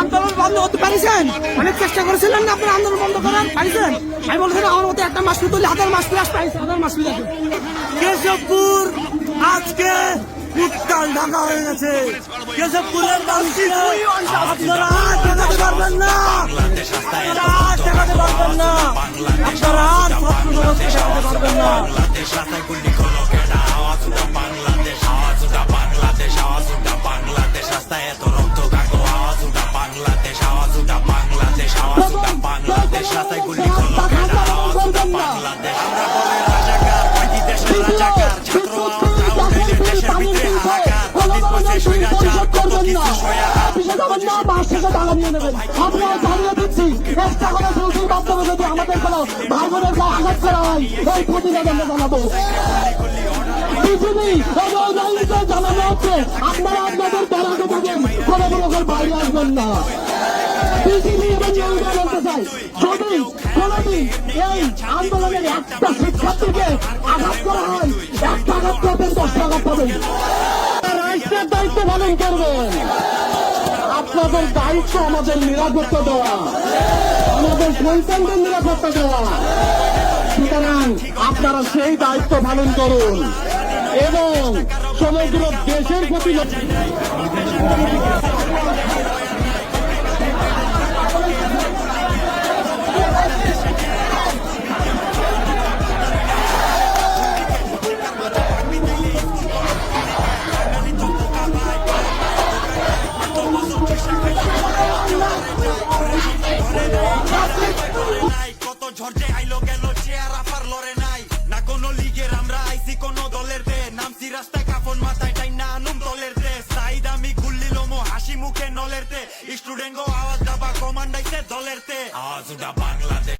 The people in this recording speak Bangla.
আন্দোলন বন্ধ হতে পারিছেন? অনেক চেষ্টা করেছিলেন না আপনার আন্দোলন বন্ধ করার, পারিছেন? আমি বলছেন আমার মতো একটা মাস তুলে হাজার মাস প্লাস পাইছে, হাজার মাস প্লাস। কেশবপুর আজকে উত্তাল ঢাকা হয়ে গেছে। কেশবপুরের মানুষরা আপনারা আর ঠেকাতে পারবেন না, আপনারা আর ঠেকাতে পারবেন না, আপনারা আর ছাত্র সমাজকে ঠেকাতে পারবেন না। আপনারা আপনাদের বেড়াতে থাকেন, কোনো প্রকার বাইরে আসবেন না। যদি কোনদিন এই আন্দোলনের একটা শিক্ষার্থীকে আঘাত করা হয়, একটা আঘাত করবেন, 10 টাকা পাবেন। রাষ্ট্রের দায়িত্ব পালন করবেন। আপনাদের দায়িত্ব আমাদের নিরাপত্তা দেওয়া, আমাদের সন্তানদের নিরাপত্তা দেওয়া। সুতরাং আপনারা সেই দায়িত্ব পালন করুন এবং সমগ্র দেশের প্রতি কত ঝড়ে আইলো গেল চেয়ার আপার লড়ে নাই না কোন লিগের আমরা আইসি কোন দলের দে নামছি রাস্তায় কাফন মাথায় টাই না আনুম দলের দে সাইদ আমি খুললিল মো হাসি মুখে নলের দে স্টুডেন্ট গো আওয়াজ দাবা কমান্ডাইছে দলের তে আওয়াজ উঠা বাংলাদেশ।